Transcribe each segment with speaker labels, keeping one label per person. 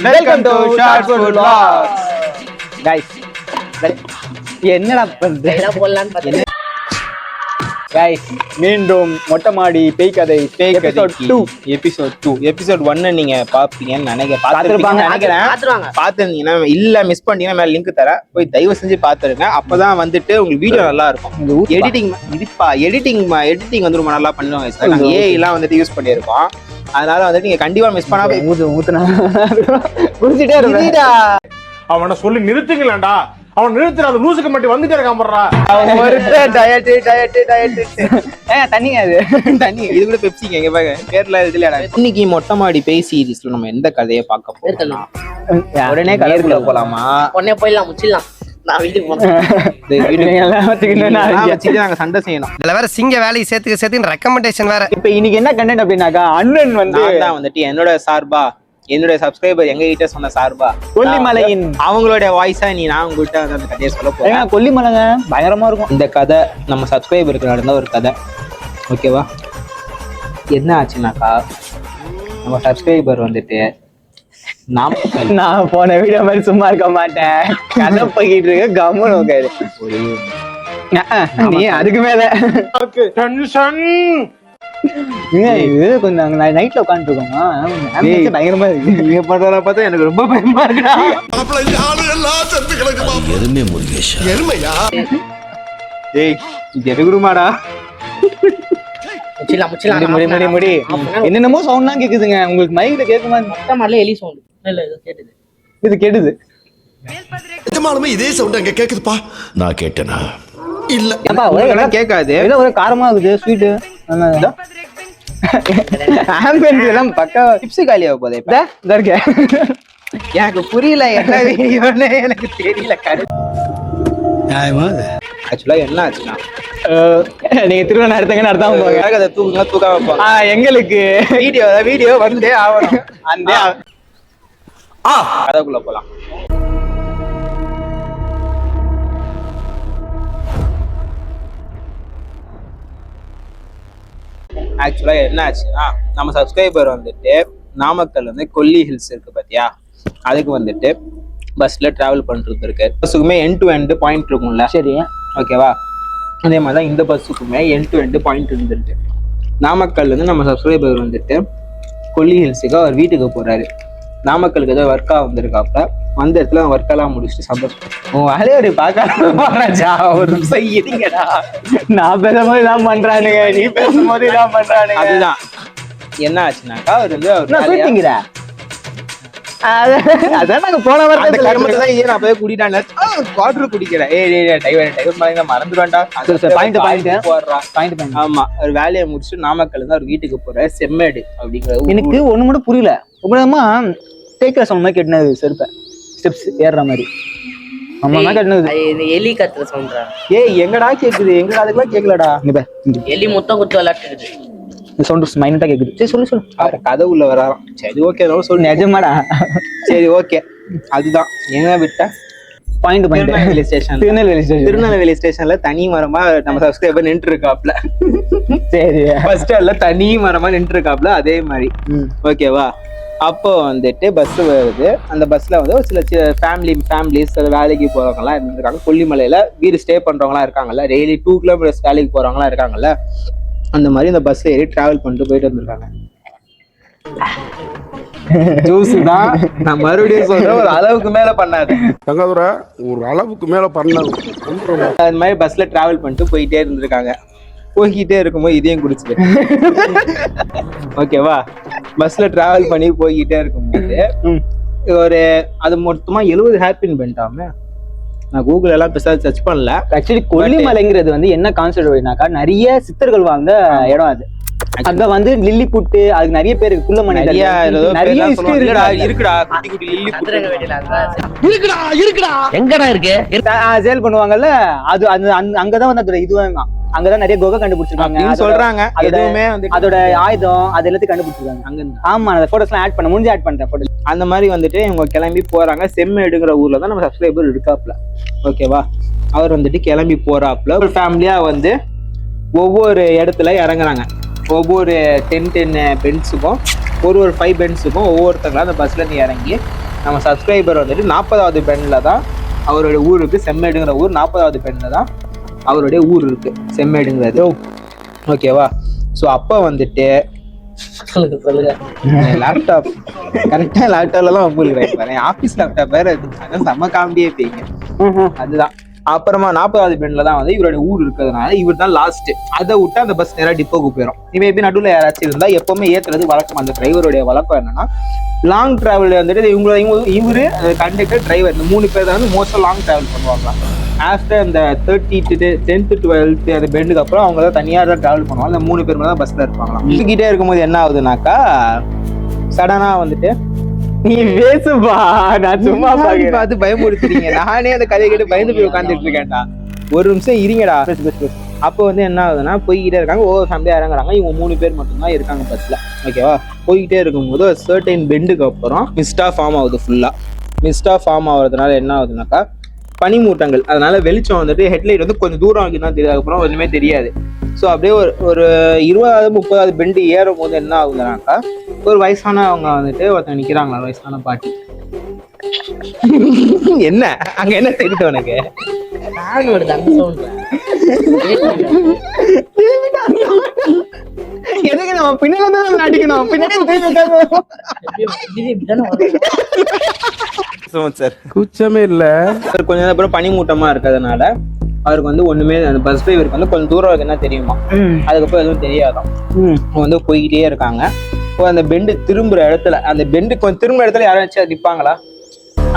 Speaker 1: Welcome to Short Food Vlogs. Guys, என்னடா பண்றீங்க? Guys, மீண்டும் மொட்டை மாடி பேய் கதை எபிசோட் 1 நீங்க பாப்பீங்கன்னு நினைக்கிறேன். பாத்துருந்தீங்கன்னா இல்ல மிஸ் பண்ணீங்கன்னா மேல லிங்க் தரேன், போய் தயவு செஞ்சு பாத்துருங்க. அப்பதான் வந்துட்டு உங்களுக்கு வீடியோ நல்லா இருக்கும். எடிட்டிங் வந்து ரொம்ப நல்லா பண்ணுவாங்க. நாங்க ஏஐ எல்லாம் வந்துட்டு யூஸ் பண்ணியிருக்கோம். அதனால வந்துட்டு நீங்க கண்டிப்பா மிஸ் பண்ணாம குடிச்சிட்டே இருக்கா.
Speaker 2: அவனை சொல்லி நிறுத்துங்களேன்டா. அவன் நிறுத்துற அந்த லூசுக்கு மட்டும் வந்துட்டே இருக்கான் போடுறா.
Speaker 1: தண்ணிங்க அது தண்ணி இது கூட பெப்சிங்க எங்க பாக்க பேர்ல இதுலடா. இன்னைக்கு மொட்டை மாடி பேய் சீரிஸ்ல நம்ம எந்த கதையை பார்க்க போறோம்? உடனே கதைக்குள்ள போலாமா?
Speaker 3: உடனே போயிடலாம், முச்சிடலாம். நான் வீட்டுக்கு
Speaker 1: நாங்க சண்டை செய்யணும்.
Speaker 4: இதுல வேற சிங்க வேலையை சேர்த்து ரெக்கமெண்டேஷன் வேற.
Speaker 1: இப்ப இன்னைக்கு என்ன கண்டென்ட் அப்படின்னாக்கா, அண்ணன் வந்துட்டு என்னோட சார்பா, என்னுடைய சப்ஸ்கிரைபர் எங்க கிட்ட சொன்ன சார்பா கொல்லிமலையின் அவங்களுடைய வாய்ஸா நான் உங்ககிட்ட அந்த கதையை சொல்ல போறேன். கொல்லிமலைங்க பயங்கரமா இருக்கும். இந்த கதை நம்ம சப்ஸ்கிரைபருக்கு நடந்த ஒரு கதை, ஓகேவா? என்ன ஆச்சுனாக்கா, நம்ம சப்ஸ்கிரைபர் வந்துட்டு நான் போன வீடியோ மாதிரி சும்மா இருக்க மாட்டேன், கதை போய்கிட்டு இருக்க கம்முன்னு உட்காரு. நீ அதுக்கு மேல கொஞ்சம் நைட்ல உட்காந்துட்டு இருக்கோம். பயங்கரமா இருக்கு பண்றத பார்த்தா எனக்கு ரொம்ப பயமா இருக்குடா. ஏய் இது எதுக்குமாடா? முடி என்னென்னமோ சவுண்ட் தான் கேக்குதுங்க. உங்களுக்கு மைக்ல கேக்குமா?
Speaker 3: மொத்தமால எலி சவுண்ட் இல்ல கேக்குது.
Speaker 1: இது கேடுது.
Speaker 5: நிஜமாலுமே இதே சவுண்ட் அங்க கேக்குதுப்பா. நான் கேட்டேனா? இல்ல
Speaker 1: அப்பா ஒரே கேட்காது. ஏதோ ஒரு காரமா இருக்குது ஸ்வீட். ஆம்பியன்ஸ் எல்லாம் பக்கா. டிப்ஸ் காலியா போதே இப்ப இதா இருக்கே. எனக்கு புரியல என்ன வீடியோன்னு, எனக்கு தெரியல. ஆக்சுவலா என்ன ஆச்சுன்னா, நீங்க திருவண்ணா எடுத்தீங்கன்னு அர்த்தம் போங்க. அதை தூக்காம போங்க. எங்களுக்கு வீடியோ வந்தே ஆகணும். அந்த கதைக்குள்ள போலாம். ஆக்சுவலா என்ன ஆச்சுன்னா, நம்ம சப்ஸ்கிரைபர் வந்துட்டு நாமக்கல் வந்து கொல்லி ஹில்ஸ் இருக்கு பாத்தியா, அதுக்கு வந்துட்டு பஸ்ல டிராவல் பண்ணிட்டு இருக்கு. பஸ்ஸுக்குமே எண்ட் டு எண்ட் பாயிண்ட் இருக்கும்ல, சரி ஓகேவா? அதே மாதிரிதான் இந்த பஸ்ஸுக்குமே எண்ட் டு எண்ட் பாயிண்ட் இருந்துருக்கு. நாமக்கல் வந்து நம்ம சப்ஸ்கிரைபர் வந்துட்டு கொல்லி ஹில்ஸுக்கு அவர் வீட்டுக்கு போறாரு. நாமக்கலுக்கு ஏதோ ஒர்க்கா வந்திருக்காப்ல. வந்த இடத்துல ஒர்க்கெல்லாம் முடிச்சுட்டு சந்தோஷம். உன் வேலையோட பாக்கா ஒரு செய்யுங்கடா. நான் பேசும்போது இதான் பண்றானுங்க, நீ பேசும்போது இதான் பண்றானுங்க. அதுதான் என்ன ஆச்சுனாக்கா, அவர் வந்து அதான் நாங்க போன வாரத்தை கர்மத்தை ஏன் நான் போய் குடிட்டாங்க குவாட்டர் குடிக்கிறேன். டைவர் மறந்துடுவேன்டா. ஆமா, ஒரு வேலையை முடிச்சுட்டு நாமக்கல் தான் ஒரு வீட்டுக்கு போற செம்மேடு அப்படிங்கிற. எனக்கு ஒண்ணு மட்டும் புரியல. ரொம்ப டேக்கர் சவுண்ட் மாதிரி கேட்டினது, செருப்ப ஸ்டெப்ஸ் ஏறுற மாதிரி அம்மா கேட்டினது.
Speaker 3: எலி கத்துற சவுண்டா?
Speaker 1: ஏய் எங்கடா கேக்குது? எங்கடா அதுக்கெல்லாம் கேட்கலடா.
Speaker 3: எலி மொத்தம் குத்து விளையாட்டுக்குது.
Speaker 1: சவுண்ட் மைனட்டா கேக்குது. சரி சொல்லு கதை உள்ள வராராம். சரி ஓகே சொல்லு. நிஜமாடா? சரி ஓகே. அதுதான் எங்க விட்ட பாயிண்ட் திருநெல்வேலி ஸ்டேஷன்ல தனி மரமா நம்ம சப்ஸ்கிரைபர் நின்று இருக்காப்ல. சரி ஃபர்ஸ்ட் தனி மரமா நின்று இருக்காப்ல. அதே மாதிரி ஓகேவா? அப்போ வந்துட்டு பஸ் வருது. அந்த பஸ்ல வந்து ஒரு சில ஃபேமிலிஸ் வேலைக்கு போறவங்க எல்லாம் இருந்திருக்காங்க. கொல்லிமலையில வீடு ஸ்டே பண்றவங்க எல்லாம் இருக்காங்கல்ல, டெய்லி 2 கிலோமீட்டர்ஸ் வேலைக்கு போறவங்க எல்லாம் இருக்காங்கல்ல, அந்த மாதிரி இந்த பஸ்ல ஏறி டிராவல் பண்ணிட்டு போயிட்டு வந்திருக்காங்க. ஜூஸ்னா நான் மறுபடியும் சொல்றேன், ஒரு அளவுக்கு மேல பண்ணாது.
Speaker 5: ஒரு அளவுக்கு மேல பண்ணாது.
Speaker 1: அந்த மாதிரி பஸ்ல டிராவல் பண்ணிட்டு போயிட்டே இருந்திருக்காங்க. போய்கிட்டே இருக்கும்போது இதையும் குடிச்சிட்டு ஓகேவா? பஸ்ல டிராவல் பண்ணி போய்கிட்டே இருக்கும்போது ஒரு அது மொத்தமா 70 ஹேர்பின் பண்ணிட்டாம. நான் கூகுள் எல்லாம் பெருசா சர்ச் பண்ணல. ஆக்சுவலி கொல்லிமலைங்கிறது வந்து என்ன கான்செப்ட் அப்படின்னாக்கா, நிறைய சித்தர்கள் வாழ்ந்த இடம். அது அங்க வந்து லில்லி புட்டு, அதுக்கு நிறைய பேர் குள்ளமணி இருக்குடா.
Speaker 3: எங்கடா இருக்கு
Speaker 1: சேல் பண்ணுவாங்கல்ல, அது அங்கதான் வந்து அதோட இதுவாங்க. அங்கதான் நிறைய குகை கண்டுபிடிச்சிருக்காங்க சொல்றாங்க. அதோட ஆயுதம் அது எல்லாத்தையும் கண்டுபிடிச்சிருக்காங்க அங்க. ஆமா, அந்த போட்டோஸ் எல்லாம் ஆட் பண்ண முடிஞ்சு ஆட் பண்றேன் போட்டோ. அந்த மாதிரி வந்துட்டு இவங்க கிளம்பி போறாங்க. செம்மேடுங்கிற ஊர்ல தான் நம்ம சப்ஸ்கிரைபர் இருக்காப்ல, ஓகேவா? அவர் வந்துட்டு கிளம்பி போறாப்ல. ஒரு ஃபேமிலியா வந்து ஒவ்வொரு இடத்துல இறங்குறாங்க. ஒவ்வொரு 10 பென்ஸுக்கும் ஒரு 5 பென்ஸுக்கும் ஒவ்வொருத்தங்களும் அந்த பஸ்ல இருந்து இறங்கி நம்ம சப்ஸ்கிரைபர் வந்துட்டு 40வது பெண்ணில் தான் அவருடைய ஊர் இருக்குது. செம்மேடுங்கிற ஊர் 40வது பெண்ணில் தான் அவருடைய ஊர் இருக்குது, செம்மேடுங்கிறது. ஓகேவா? ஸோ அப்போ வந்துட்டு
Speaker 3: சொல்லுங்க.
Speaker 1: லேப்டாப் கரெக்டாக லேப்டாப்ல தான் உங்களுக்கு ஆஃபீஸ் லேப்டாப் வேற இருக்கு, செம்ம காமெடியே போய்ங்க. அதுதான் அப்புறமா 40வது பெண்ணில் தான் வந்து இவருடைய ஊர் இருக்கிறதுனால இவர் தான் லாஸ்ட். அதை விட்டு அந்த பஸ் நேராக டிப்போக்கு போயிடும். இவன் எப்படி நடுவில் யாராச்சும் இருந்தால் எப்பவுமே ஏற்றுறது வழக்கம். அந்த டிரைவருடைய வழக்கம் என்னன்னா, லாங் டிராவல் வந்துட்டு இவரு கண்டக்டர் டிரைவர் இந்த 3 பேர் தான் வந்து மோஸ்ட்டாக லாங் டிராவல் பண்ணுவாங்க. ஆஃப்டர் அந்த 30 to 10th 12th அந்த பெண்டுக்கு அப்புறம் அவங்க தான் தனியாக தான் டிராவல் பண்ணுவாங்க. அந்த 3 பேர் தான் பஸ்ல இருப்பாங்க. சுத்திக்கிட்டே இருக்கும்போது என்ன ஆகுதுனாக்கா, சடனா வந்துட்டு நீ பேசுப்பா, நான் சும்மா பார்த்து பயமுறுத்துறீங்க. நானே அந்த கதையை கேட்டு பயந்து போய் உட்காந்துட்டு இருக்கேன்டா. ஒரு நிமிஷம் இருங்கடா. அப்போ வந்து என்ன ஆகுதுன்னா, போய்கிட்டே இருக்காங்க. ஒவ்வொரு ஃபேமிலியா இறங்குறாங்க. இவங்க 3 பேர் மட்டும்தான் இருக்காங்க பஸ்ல. ஓகேவா? போய்கிட்டே இருக்கும்போது ஒரு சர்டைன் பெண்டுக்கு அப்புறம் மிஸ்டா ஃபார்ம் ஆகுது. ஃபுல்லா மிஸ்டா ஃபார்ம் ஆகுறதுனால என்ன ஆகுதுனாக்கா, பனிமூட்டங்கள். அதனால வெளிச்சம் வந்துட்டு ஹெட்லைட் வந்து கொஞ்சம் தூரம் ஆகிதான் தெரியாது, அதுக்கப்புறம் ஒன்றுமே தெரியாது. ஸோ அப்படியே ஒரு 20வது 30வது பெண்டு ஏறும் போது என்ன ஆகுதுனாக்கா, ஒரு வயசானவங்க வந்துட்டு ஒருத்தங்க நிற்கிறாங்களா, வயசான பாட்டி. என்ன அங்க என்ன தெரியுது உனக்கு? எதுக்கு நம்ம பின்னாடி தான் நடிக்கணும்? சார்
Speaker 2: கூச்சமே இல்ல.
Speaker 1: கொஞ்ச நேரம் அப்புறம் பனிமூட்டமா இருக்கிறதுனால அவருக்கு வந்து ஒண்ணுமே, அந்த பஸ் டிரைவருக்கு வந்து கொஞ்சம் தூரம் இருக்கு என்ன தெரியுமா, அதுக்கப்புறம் எதுவும் தெரியாதான். அவங்க வந்து போய்கிட்டே இருக்காங்க. அந்த பெண்டு திரும்புற இடத்துல, அந்த பெண்டு கொஞ்சம் திரும்புற இடத்துல யாராச்சும் நிற்பாங்களா?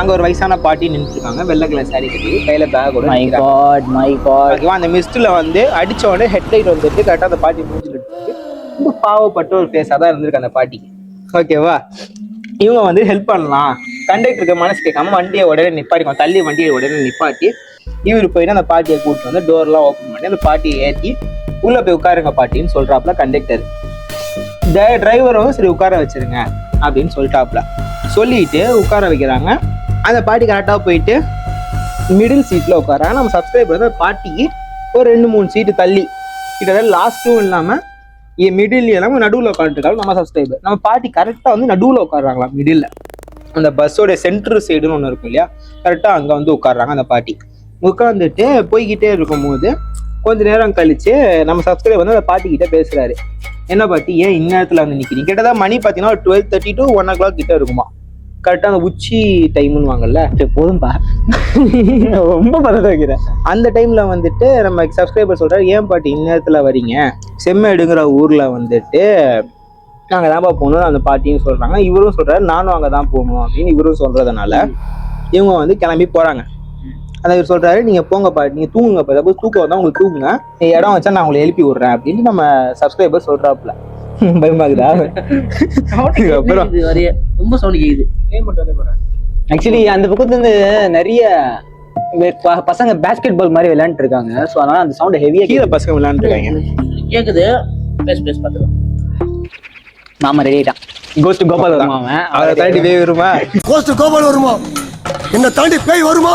Speaker 1: அங்க ஒரு வயசான பாட்டி நின்றுட்டு இருக்காங்க, வெள்ளை கலர் சாரி கட்டி, கையில பேக்கோட. அந்த மிஸ்ட்ல வந்து அடிச்ச உடனே ஹெட்லைட் வந்துட்டு கரெக்டா அந்த பாட்டி முடிஞ்சுட்டு ரொம்ப பாவப்பட்ட ஒரு பேஸா தான் இருந்திருக்கு அந்த பாட்டிக்கு. ஓகேவா? இவங்க வந்து ஹெல்ப் பண்ணலாம், கண்டக்டருக்கு மனசு கேட்காம வண்டியை உடனே நிப்பாட்டிக்கணும், தள்ளி வண்டியை உடனே நிப்பாட்டி இவரு போயிட்டு அந்த பாட்டியை கூப்பிட்டு வந்து டோர்லாம் ஓப்பன் பண்ணி அந்த பாட்டியை ஏற்றி உள்ள போய் உட்காருங்க பாட்டின்னு சொல்றாப்புல கண்டக்டர். டிரைவரும் சரி உட்கார வச்சிருங்க அப்படின்னு சொல்லிட்டாப்புல. சொல்லிட்டு உட்கார வைக்கிறாங்க. அந்த பாட்டி கரெக்டாக போயிட்டு மிடில் சீட்ல உட்காராங்க. நம்ம சப்ஸ்கிரைபர் வந்து பாட்டிக்கு ஒரு 2-3 சீட்டு தள்ளி, கிட்டத்தட்ட லாஸ்ட்டும் இல்லாம மிடில் இல்லாம நடுவில் உட்காந்துருக்காங்க நம்ம சப்ஸ்கிரைபர். நம்ம பாட்டி கரெக்டாக வந்து நடுவில் உட்காடுறாங்களாம், மிடில். அந்த பஸ்ஸோட சென்ட்ரு சைடுன்னு ஒன்று இருக்கும் இல்லையா, கரெக்டாக அங்கே வந்து உட்காடுறாங்க அந்த பாட்டி. உட்காந்துட்டு போய்கிட்டே இருக்கும்போது கொஞ்ச நேரம் கழிச்சு நம்ம சப்ஸ்கிரைபர் வந்து அந்த பாட்டிக்கிட்ட பேசுறாரு. என்ன பாட்டி, ஏன் இந்நேரத்தில் வந்து நிற்கிறீங்க? கிட்டதான் மணி பார்த்தீங்கன்னா ஒரு 12:30 to 1 o'clock கிட்ட இருக்குமா. கரெக்டாக அந்த உச்சி டைம்னு வாங்கல்ல, போதும்பா ரொம்ப பதத்தை வைக்கிறேன். அந்த டைம்ல வந்துட்டு நம்ம சப்ஸ்கிரைபர் சொல்றாரு, ஏன் பாட்டி இந்நேரத்தில் வரீங்க? செம்மேடுங்கிற ஊர்ல வந்துட்டு நாங்கள் தான்ப்பா போகணும் அந்த பாட்டியும் சொல்றாங்க. இவரும் சொல்றாரு நானும் அங்கே தான் போகணும் அப்படின்னு இவரும் சொல்றதுனால இவங்க வந்து கிளம்பி போறாங்க. அதை இவர் சொல்றாரு, நீங்க போங்க பாட்டி, நீங்க தூங்குங்க, சப்போஸ் தூக்கம் வந்தா உங்களுக்கு தூங்குங்க, இடம் வச்சா நான் உங்களை எழுப்பி விடுறேன் அப்படின்னு நம்ம சப்ஸ்கிரைபர் சொல்றாப்புல. பயமாகுதா? அப்புறம்
Speaker 3: ரொம்ப சவுண்ட் கேக்குது.
Speaker 6: ஆக்சுவலி அந்த பக்கத்துல இருந்து நிறைய பசங்க பாஸ்கெட் பால் மாதிரி விளையாண்டு இருக்காங்க. ஸோ அதனால அந்த சவுண்ட் ஹெவியா
Speaker 1: கீழே பசங்க விளையாண்டு இருக்காங்க.
Speaker 3: கேக்குது. பேஸ் பாத்துக்கலாம்.
Speaker 6: மாமா ரெடி ஆயிட்டான். கோஸ்ட் கோபால் வருமா?
Speaker 1: அவரை தாண்டி பேய் வருமா?
Speaker 5: கோஸ்ட் கோபால் வருமா? என்ன தாண்டி பேய் வருமா?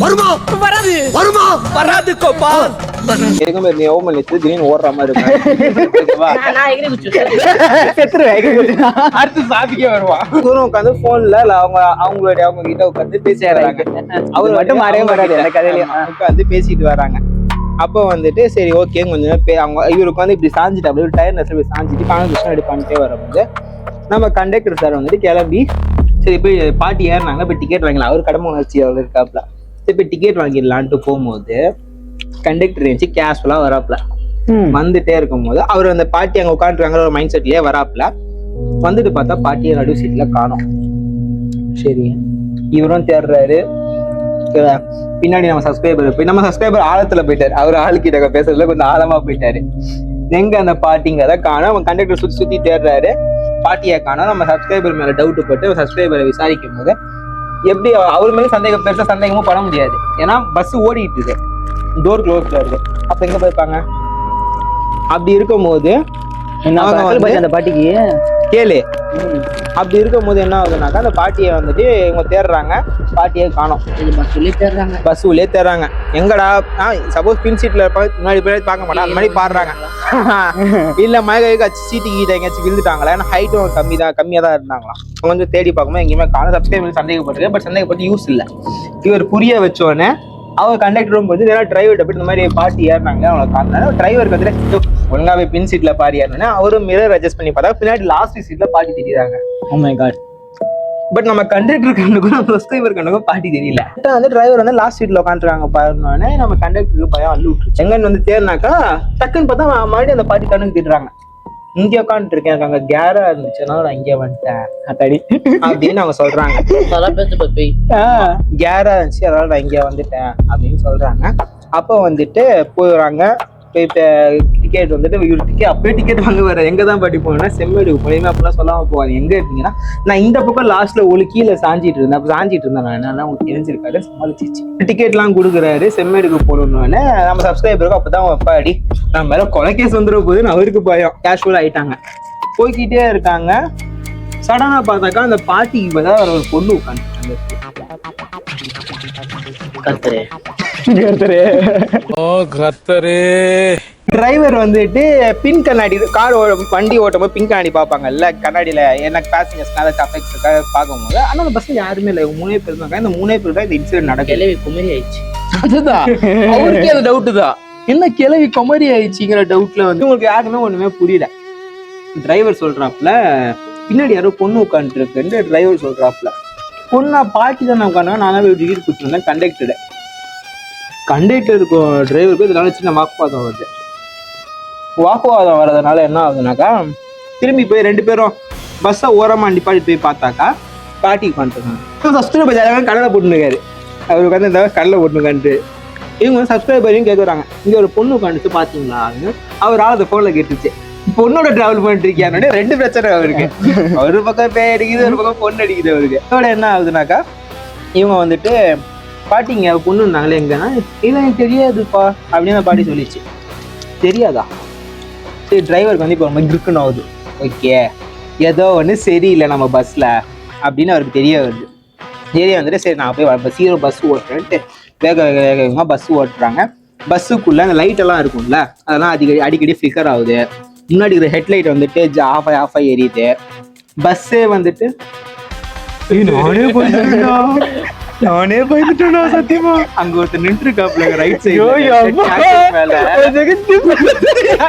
Speaker 5: வருமா? வராது. வருமா? வராது கோபால்.
Speaker 1: எதுக்குமே நீ ஓபன் வச்சு திடீர்னு ஓடுற மாதிரி இருக்கும். அடுத்து சாப்பிக்கே வருவான். தூரம் உட்காந்து போன்ல அவங்க கிட்ட உட்காந்து பேசிடுறாங்க.
Speaker 6: அவர் மட்டும் மாறவே மாறாது அந்த கதையில
Speaker 1: உட்காந்து பேசிட்டு வராங்க. அப்போ வந்துட்டு சரி ஓகே கொஞ்சம் அவங்க இவருக்கு வந்து இப்படி சாஞ்சிட்டு அப்படியே டயர்னஸ் போய் சாஞ்சிட்டு கான்வர்சேஷன் அப்படி பண்ணிட்டே வரும்போது நம்ம கண்டக்டர் சார் வந்துட்டு கிளம்பி சரி போய் பாட்டி ஏறினாங்க, போய் டிக்கெட் வாங்கலாம். அவர் கடமை உணர்ச்சி அவர் இருக்காப்ல. சரி போய் டிக்கெட் வாங்கிடலான்ட்டு போகும்போது கண்டக்டர் இருந்துச்சு கேஷுவலா வராப்ல. வந்துட்டே இருக்கும் போது அவர் அந்த பாட்டி அங்க உட்காந்துருக்காங்க ஒரு மைண்ட் செட்லயே வராப்ல. வந்துட்டு பார்த்தா பாட்டியை நடு சீட்ல காணோம். சரி இவரும் தேடுறாரு. பின்னாடி நம்ம சப்ஸ்கிரைபர் போய் நம்ம சப்ஸ்கிரைபர் ஆழத்துல போயிட்டாரு. அவர் ஆளுக்கிட்ட பேசுறதுல கொஞ்சம் ஆழமா போயிட்டாரு. எங்க அந்த பாட்டிங்கிறத காணோம். அவன் கண்டக்டர் சுத்தி தேடுறாரு, பாட்டியை காணோம். நம்ம சப்ஸ்கிரைபர் மேல டவுட் போட்டு சப்ஸ்கிரைபரை விசாரிக்கும் போது எப்படி அவர் மேலே பெருசா சந்தேகமும் பட முடியாது. ஏன்னா பஸ் ஓடிட்டு இருக்கு, டோர் க்ளோஸ்ல இருக்கு. அப்ப எங்க போயிருப்பாங்க? அப்படி இருக்கும் போது
Speaker 6: அந்த பாட்டிக்கு
Speaker 1: கேளு. அப்படி இருக்கும் போது என்ன ஆகுதுனாக்கா அந்த பாட்டியை வந்துட்டு இவங்க தேடுறாங்க, பாட்டியை காணோம். பஸ் உள்ளே தேடுறாங்க. எங்கடா? சப்போஸ் பின் சீட்ல முன்னாடி போய் பார்க்க மாட்டாங்க, அந்த மாதிரி பாடுறாங்க. இல்ல மழை சீட்டு கீட்ட எங்கேயாச்சும் விழுந்துட்டாங்களா? ஏன்னா ஹைட்டும் கம்மியா தான் இருந்தாங்களாம். கொஞ்சம் தேடி பார்க்கும்போது எங்கேயுமே காணும். சப்ஸ்கிரைபர் சந்தேகப்பட்டிருக்கேன், பட் சந்தேகப்பட்டு யூஸ் இல்லை. இவர் புரிய வச்சோடனே அவர் கண்டக்டரும் வந்து ஏன்னா டிரைவர்கிட்ட போய் இந்த மாதிரி பாட்டி ஏறினாங்க, அவங்களை காரணம் டிரைவருக்கு வந்துட்டு ஒழுங்காவே பின் சீட்ல பாடி ஏறினோன்னா அவரும் மிரர் அட்ஜஸ்ட் பண்ணி பார்த்தா பின்னாடி லாஸ்ட் சீட்ல பாட்டி தெரியுறாங்க.
Speaker 6: Oh my god.
Speaker 1: பட் நம்ம கண்டக்டர் கண்ணுக்கும் நம்ம சப்ஸ்கிரைபர் கண்ணுக்கும் பாட்டி தெரியல. வந்து டிரைவர் வந்து லாஸ்ட் சீட்ல உட்காந்துருக்காங்க பாருனோடனே நம்ம கண்டக்டருக்கு பயம் அள்ளு விட்டுருச்சு. எங்கன்னு வந்து தேர்னாக்கா டக்குன்னு பார்த்தா மறுபடியும் அந்த பாட்டி கண்ணுக்கு திட்டுறாங்க. இங்க உட்காந்துட்டு இருக்கேன், எனக்கு அங்க கேரா இருந்துச்சுன்னா நான் இங்க வந்துட்டேன் அத்தடி அப்படின்னு அவங்க சொல்றாங்க. கேரா இருந்துச்சு அதனால நான் இங்க வந்துட்டேன் அப்படின்னு சொல்றாங்க. அப்போ வந்துட்டு போயிடுறாங்க. போயிட்டு டிக்கெட் வந்துட்டு இவர் டிக்கெட் அப்பயே டிக்கெட் வாங்க வர எங்க தான் பாட்டி போனேன்னா செம்மேடுக்கு போனீங்க அப்படிலாம் சொல்லாம போவாங்க. எங்க இருக்கீங்கன்னா நான் இந்த பக்கம் லாஸ்ட்ல ஒரு கீழே சாஞ்சிட்டு இருந்தேன். அப்ப சாஞ்சிட்டு இருந்தேன் நான் என்னன்னா உங்களுக்கு தெரிஞ்சிருக்காரு சமாளிச்சிச்சு. டிக்கெட் எல்லாம் கொடுக்குறாரு செம்மேடுக்கு போகணுன்னு நம்ம சப்ஸ்கிரைபருக்கு அப்பதான் பாடி நம்ம மேல கொலைகேஸ் வந்துடும் போதுன்னு அவருக்கு பயம். கேஷுவல் ஆயிட்டாங்க, போய்கிட்டே இருக்காங்க. சடனா பார்த்தாக்கா அந்த பாட்டிக்கு பார்த்தா ஒரு பொண்ணு உட்காந்து டிரைவர் வந்துட்டு பின் கண்ணாடி கார் வண்டி ஓட்டும் போது பின் கண்ணாடி பார்ப்பாங்கல்ல, கண்ணாடியில எனக்கு பேசஞ்சர்ஸ் அஃபெக்ட் பார்க்கும்போது ஆனா அந்த பஸ்ல யாருமே இல்லை, 3 பேர் இருந்தாங்க. இந்த 3 பேர் தான் இந்த இன்சிடென்ட் நடக்கல.
Speaker 3: குமரி ஆயிடுச்சு.
Speaker 1: அதுதான் அவருக்கே அந்த டவுட் தான், என்ன கிளவி குமரி ஆயிடுச்சுங்கிற டவுட்ல வந்து உங்களுக்கு யாருமே ஒண்ணுமே புரியல. டிரைவர் சொல்றாப்புல பின்னாடி யாரோ பொண்ணு உட்காந்துட்டு இருக்குன்னு டிரைவர் சொல்றாப்புல. பொண்ணா பாட்டி தானே உட்காந்து நான் டிக்கெட் கொடுத்துருந்தேன். கண்டக்டருக்கும் டிரைவருக்கும் இதனால சின்ன வாக்குவாதம் வருது. வாக்குவாதம் வர்றதுனால என்ன ஆகுதுனாக்கா திரும்பி போய் 2 பேரும் பஸ்ஸை ஓரமா நிப்பாட்டி போய் பார்த்தாக்கா பாட்டி உட்காந்துருக்காங்க. சப்ஸ்கிரைபர் கடலை போட்டுருக்காரு, அவரு உட்காந்து இந்த கடலை போட்டுருக்கான்ட்டு இவங்க வந்து சப்ஸ்கிரைபரையும் கேட்குறாங்க இங்க ஒரு பொண்ணு உட்காந்துட்டு பாத்தீங்களா அப்படின்னு. அவர் ஆள் அந்த போன்ல கேட்டுச்சு, பொண்ணோட டிராவல் பண்ணிட்டு இருக்கியானே 2 பிரச்சனை அவருக்கு. ஒரு பக்கம் பேய் அடிக்குது, ஒரு பக்கம் பொண்ணு அடிக்குது அவருக்கு. அதோட என்ன ஆகுதுனாக்கா இவங்க வந்துட்டு பாட்டிங்க பொண்ணு இருந்தாங்களே எங்கன்னா இல்லை எனக்கு தெரியாதுப்பா அப்படின்னு அந்த பாட்டி சொல்லிச்சு. தெரியாதா? சரி டிரைவருக்கு வந்து இப்போ ரொம்ப இருக்குன்னு ஆகுது. ஓகே ஏதோ ஒன்று சரியில்லை நம்ம பஸ்ல அப்படின்னு அவருக்கு தெரிய வருது. தெரிய வந்துட்டு சரி நான் போய் சீரோ பஸ் ஓட்டுறேன்ட்டு வேகமாக பஸ் ஓட்டுறாங்க. பஸ்ஸுக்குள்ள அந்த லைட் எல்லாம் இருக்கும்ல அதெல்லாம் அடிக்கடி ஃபிளிக்கர் ஆகுது. முன்னாடி இருக்கிற ஹெட்லைட் வந்துட்டு ஆஃப் ஆகி எரியுது. பஸ்ஸே வந்துட்டு நானே போயிட்டேனா சத்தியமா. அங்க ஒருத்தர் நின்று இருக்காப்ல ரைட் சைடு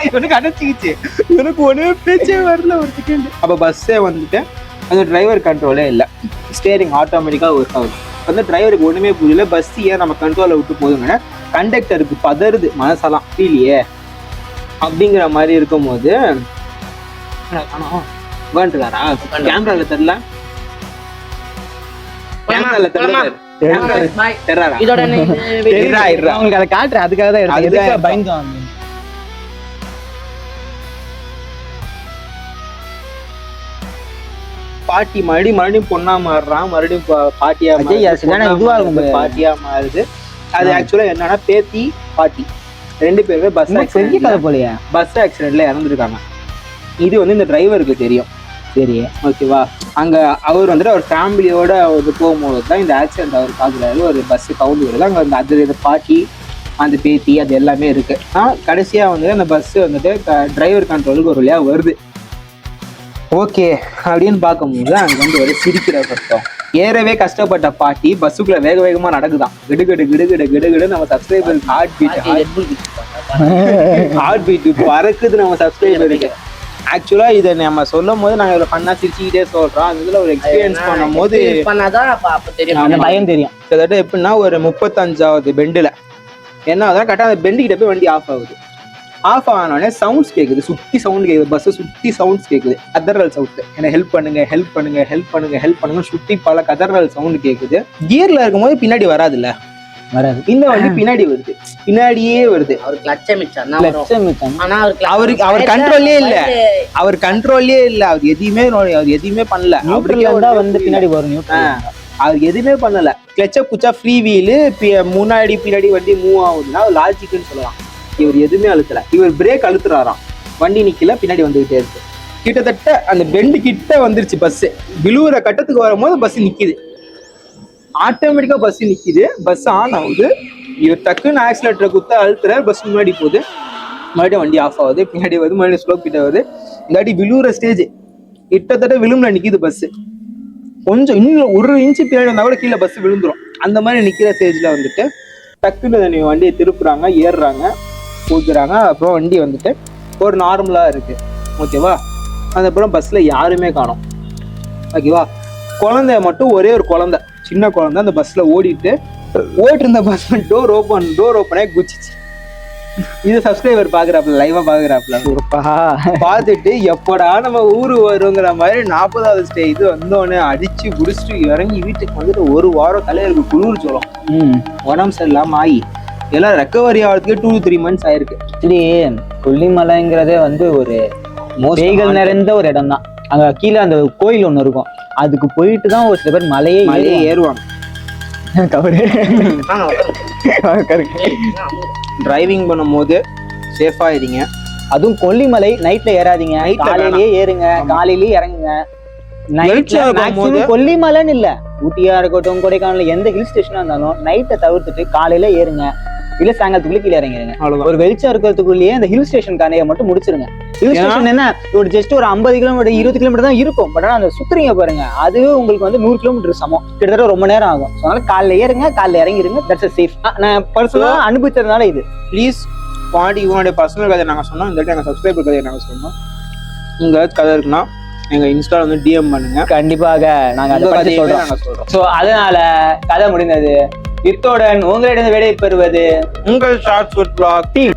Speaker 1: இவனுக்கு அடைச்சிக்கிச்சு, இவனுக்கு ஒண்ணு பேச்சே வரல ஒரு செகண்ட். அப்ப பஸ்ஸே வந்துட்டு அந்த டிரைவர் கண்ட்ரோலே இல்லை, ஸ்டேரிங் ஆட்டோமேட்டிக்கா ஒர்க் ஆகுது. வந்து டிரைவருக்கு ஒண்ணுமே புரியல, பஸ் ஏன் நம்ம கண்ட்ரோலை விட்டு போதுங்கன்னா கண்டக்டருக்கு பதறுது மனசெல்லாம் ஃபீலியே அப்படிங்கிற மாதிரி இருக்கும் போது உட்காந்துருக்காரா கேமரால தெரியல உங்களுக்கு அதை காட்டுறேன் அதுக்காக தான் பயந்தோம். பாட்டி மறுபடியும் பொண்ணா மாறுறான், மறுபடியும் பாட்டியா பாட்டியா மாறுது. அது ஆக்சுவலா என்னன்னா பேத்தி பாட்டி 2 பேருமே பஸ் ஆக்சிடென்ட்ல இறந்துருக்காங்க. இது வந்து இந்த டிரைவருக்கு தெரியும். சரி ஓகேவா, அங்க அவர் வந்துட்டு அவர் ஃபேமிலியோட போகும்போது தான் இந்த ஆக்சிடென்ட் அவர் பாக்குறாரு. ஒரு பஸ் கவுந்து வருது, அங்க அந்த பாட்டி அந்த பேத்தி அது எல்லாமே இருக்கு. கடைசியா வந்து அந்த பஸ் வந்துட்டு டிரைவர் கண்ட்ரோலுக்கு ஒரு வழியா வருது. ஓகே அப்படின்னு பார்க்கும்போது அங்க வந்து ஒரு சிரிக்கிற சத்தம். ஏறவே கஷ்டப்பட்ட பாட்டி பஸ்ஸுக்குள்ள வேகமா நடக்குதான். கிடுகிடு நம்ம சப்ஸ்கிரைபர் ஹார்ட் பீட் பறக்குது நம்ம சப்ஸ்கிரைபருக்கு. ஆக்சுவலா இதை நம்ம சொல்லும் போது நாங்க பண்ணா சிரிச்சுக்கிட்டே சொல்றோம். அந்த இதுல ஒரு எக்ஸ்பீரியன்ஸ் பண்ணும் போது
Speaker 6: பயம் தெரியும்.
Speaker 1: கிட்டத்தட்ட எப்படின்னா ஒரு 35வது பெண்டுல என்ன ஆகுதுன்னா கரெக்டா அந்த பெண்டு கிட்ட போய் வண்டி ஆஃப் ஆகுது. ஆஃப் ஆனோடனே சவுண்ட்ஸ் கேட்குது, சுத்தி சவுண்ட் கேட்குது, பஸ் சுத்தி சவுண்ட்ஸ் கேட்குது, கதறல் சவுண்ட். என்ன ஹெல்ப் பண்ணுங்க சுத்தி பல கதறல் சவுண்ட் கேட்குது. கியர்ல இருக்கும்போது பின்னாடி வராதுல்ல, இந்த வண்டி பின்னாடி வருது, பின்னாடியே வருது. அவர் கண்ட்ரோல்லே இல்ல, அவர் எதுவுமே பண்ணல.
Speaker 6: வந்து பின்னாடி வரும்,
Speaker 1: அவர் எதுவுமே பண்ணல. கிளச்ச புச்சா ஃப்ரீ வீலு முன்னாடி பின்னாடி வண்டி மூவ் ஆகுதுன்னா லாஜிக்னு சொல்லலாம். இவர் எதுவுமே அழுத்தல, இவர் பிரேக் அழுத்துறாராம், வண்டி நிக்கல, பின்னாடி வந்துகிட்டே இருக்கு. கிட்டத்தட்ட அந்த பெண்டு கிட்ட வந்துருச்சு பஸ். விழுவுற கட்டத்துக்கு வரும்போது பஸ் நிக்குது, ஆட்டோமேட்டிக்கா பஸ் நிக்குது, பஸ் ஆன் ஆகுது. இவர் டக்குன்னு ஆக்சிலேட்டரை குத்த அழுத்துற, பஸ் முன்னாடி போகுது, மறுபடியும் வண்டி ஆஃப் ஆகுது, பின்னாடி வருது, மறுபடியும் ஸ்லோ கிட்ட வருது. இல்லாட்டி விழுவுற ஸ்டேஜ் கிட்டத்தட்ட விழும்புல நிக்குது பஸ். கொஞ்சம் இன்னும் 1 இன்ச்சு பின்னாடி வந்தா கூட கீழே பஸ் விழுந்துரும். அந்த மாதிரி நிக்கிற ஸ்டேஜ்ல வந்துட்டு டக்குன்னு நீ வண்டியை திருப்புறாங்க, ஏறுறாங்க, ஊத்துறாங்க. அப்புறம் வண்டி வந்துட்டு ஒரு நார்மலா இருக்கு. ஓகேவா? அதுக்கப்புறம் பஸ்ல யாருமே காணோம். ஓகேவா? குழந்தை மட்டும் ஒரே ஒரு குழந்தை, சின்ன குழந்தை அந்த பஸ்ல ஓடிட்டு இருந்த பஸ் டோர் ஓப்பனே குச்சிச்சு. இது சப்ஸ்கிரைபர் பாக்குறாப்புல, லைவா பாக்குறாப்புல. பார்த்துட்டு எப்படா நம்ம ஊரு வருங்கிற மாதிரி 40வது ஸ்டேஜ் வந்தோடனே அடிச்சு குடிச்சிட்டு இறங்கி வீட்டுக்கு வந்துட்டு 1 வாரம் தலைவருக்கு குளிர் சொல்லும், உடம்பு சரியில்லாம ஆகி எல்லாம் ரெக்கவரி ஆகிறதுக்கே 2 to 3 months ஆயிருக்கு.
Speaker 6: ஆக்சுவலி கொல்லிமலைங்கிறதே வந்து ஒரு பேய்கள் நிறைந்த ஒரு இடம் தான். அங்க கீழே அந்த கோயில் ஒண்ணு இருக்கும், அதுக்கு போயிட்டு தான் ஒரு சில பேர் மலையே
Speaker 1: ஏறுவாங்க. டிரைவிங் பண்ணும்போது சேஃபா இருங்க.
Speaker 6: அதுவும் கொல்லிமலை நைட்ல ஏறாதீங்க, காலையிலேயே ஏறுங்க, காலையிலேயே இறங்குங்க. கொல்லிமலைன்னு இல்ல, ஊட்டியா இருக்கட்டும், கொடைக்கானல், எந்த ஹில் ஸ்டேஷனா இருந்தாலும் நைட்டை தவிர்த்துட்டு காலையில ஏறுங்க, இல்ல சாயங்காலத்துக்குள்ள கீழே இறங்கிருங்க. ஒரு வெளிச்சம் இருக்கிறதுக்குள்ளேயே இந்த ஹில் ஸ்டேஷன் கதையை மட்டும் முடிச்சிருங்க. ஹில் ஸ்டேஷன் என்ன ஒரு ஜஸ்ட் ஒரு 50 கிலோமீட்டர் 20 கிலோமீட்டர் தான் இருக்கும். பட் ஆனா அந்த சுத்துறீங்க பாருங்க, அதுவே உங்களுக்கு வந்து 100 கிலோமீட்டர் சமம், கிட்டத்தட்ட ரொம்ப நேரம் ஆகும். அதனால காலைல ஏறுங்க, காலைல இறங்கிருங்க. That's safe. நான் பர்சனலா அனுபவிச்சதுனால இது.
Speaker 1: ப்ளீஸ் இவனுடைய பர்சனல் கதையை நாங்கள் சொன்னோம், இந்த இடத்துல எங்கள் சப்ஸ்கிரைபர் கதையை நாங்கள் சொன்னோம். உங்க கதை இருக்குன்னா எங்க இன்ஸ்டால வந்து டிஎம் பண்ணுங்க,
Speaker 6: கண்டிப்பாக நாங்க அதை பத்தி சொல்றோம். சோ அதனால கதை முடிந்தது. இத்துடன் உங்களிடம் விடை பெறுவது
Speaker 1: உங்கள் ஷார்ட்ஸ் ஃபுட் ப்ளாக் டீம்.